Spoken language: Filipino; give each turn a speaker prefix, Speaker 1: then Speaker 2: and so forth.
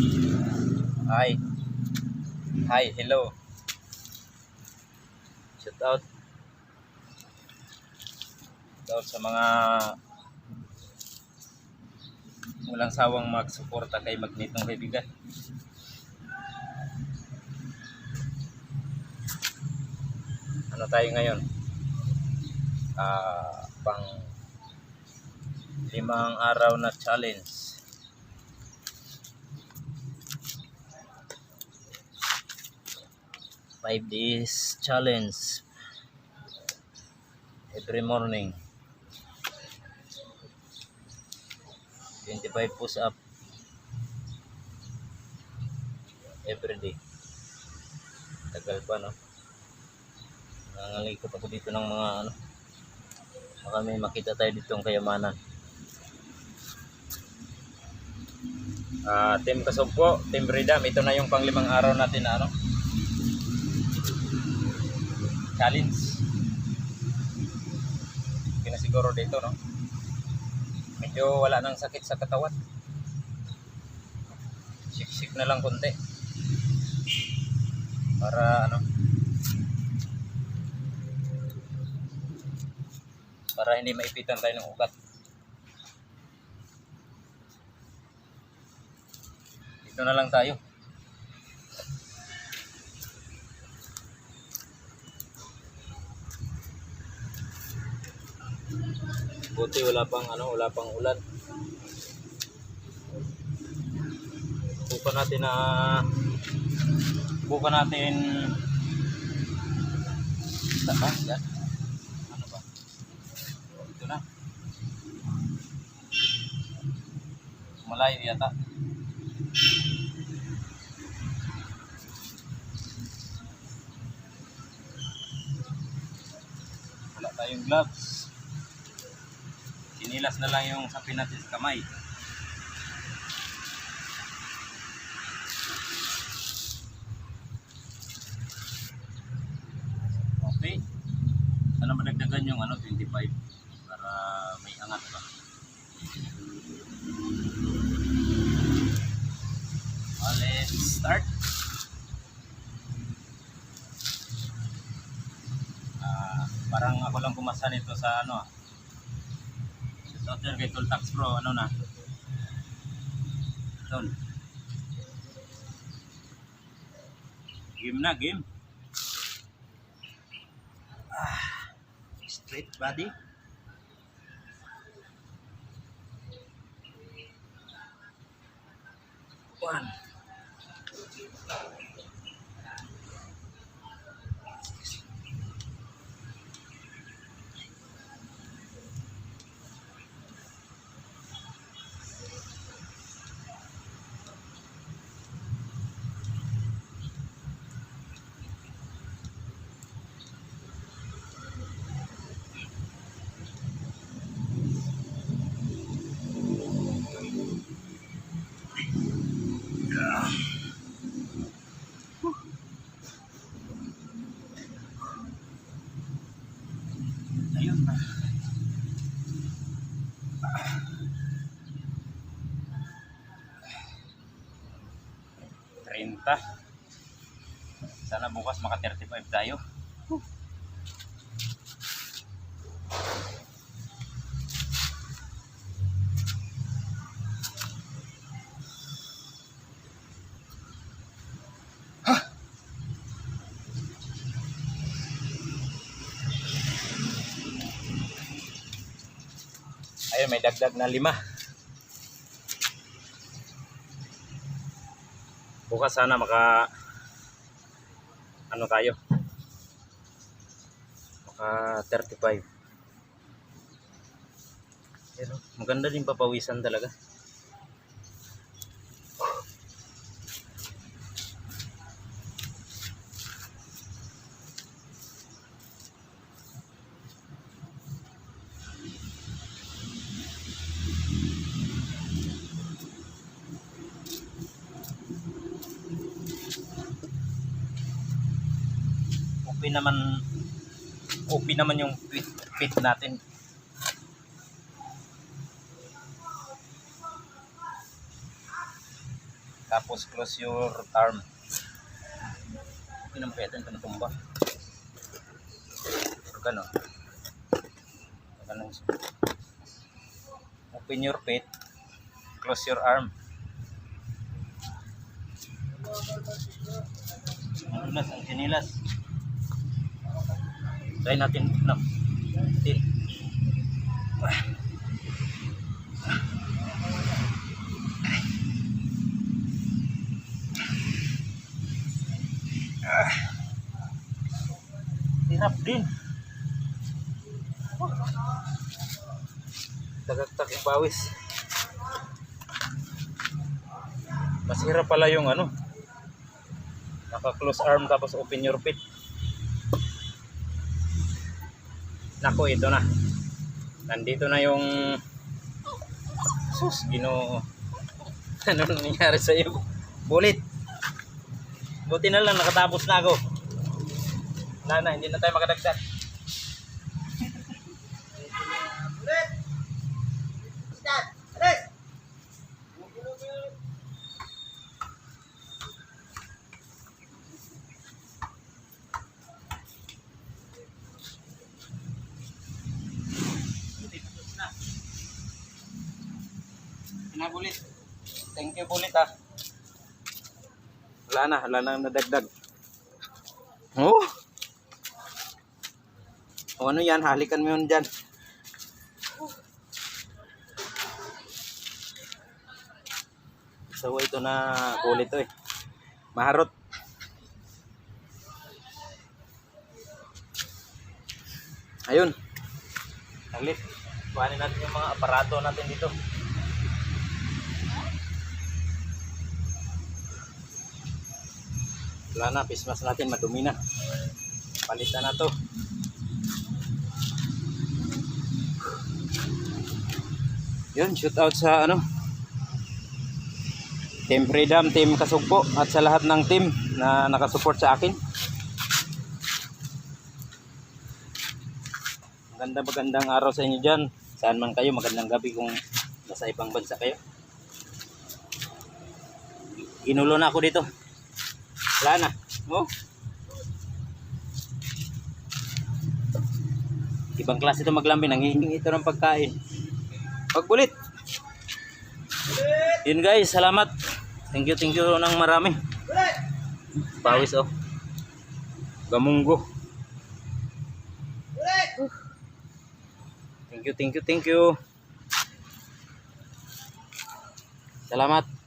Speaker 1: Hi. Hi, hello. Shout out. Shout out sa mga walang sawang magsuporta kay Magnetong kaibigan. Ano tayo ngayon? Pang 5 araw na challenge. 5 days challenge. Every morning. 25 push up every day. Tagal pa, no? Nangalikot ako dito ng mga ano. Baka may makita tayo dito ng kayamanan. Team Kasugpo, Team Freedom, ito na yung pang 5 araw natin na ano, challenge. Okay na siguro dito, no? Medyo wala nang sakit sa katawan. Siksik na lang konti. Para ano, para hindi maipitan tayo ng ugat. Dito na lang tayo. Buti wala pang ulan. Bukan natin yan. Ano ba? Ito na. Malayo yata. Wala tayong gloves. Sinilas na lang yung sapin natin sa kamay. Okay. Sana madagdagan yung 25 para may angat pa. Let's start. Parang ako lang pumasa nito sa ano. Shout out kay Toltax Pro, ano na. Tol. Game na, game. Straight body. One. Ayun na. 30. Sana bukas maka 35 tayo. Ayun, may dagdag na 5. Bukas sana maka ano tayo, maka 35. Pero maganda din papawisan talaga. Okay naman yung fit natin. Tapos close your arm. Hindi naman kaya ito natumba. Gano'n. Gano'n. Open your feet. Close your arm. Madulas ang sinilas. Try natin. No. Till. Hirap din. Tagagtag yung pawis. Mas hirap pala yung ano, naka close arm tapos open your feet. Nako, ito na. Nandito na yung sus, Ginoo. Ano nangyari sa iyo? Bulit. Buti na lang nakatapos na ako. Wala na, hindi na tayo makadagdag. Bulit. Start. Alis. Bulit. Thank you bulit ah. Wala na nadagdag. Oh. O ano yan, halikan mo yun dyan. So ito na bulit to eh. Maharot. Ayun. Halit. Kuhanin natin yung mga aparato natin dito. Wala na, pismas natin, madumi na. Palitan na to. Yun, shoot out sa ano, Team Freedom, Team Kasugpo, at sa lahat ng team na nakasupport sa akin. Magandang araw sa inyo dyan. Saan man kayo, magandang gabi kung nasa ibang bansa kayo. Ginulo na ako dito. Wala na. Oh. Ibang klase ito maglambi. Nanghihingi ito ng pagkain. Pagbulit. Yun guys, salamat. Thank you ng marami. Pawis oh. Gamunggo. Thank you. Salamat.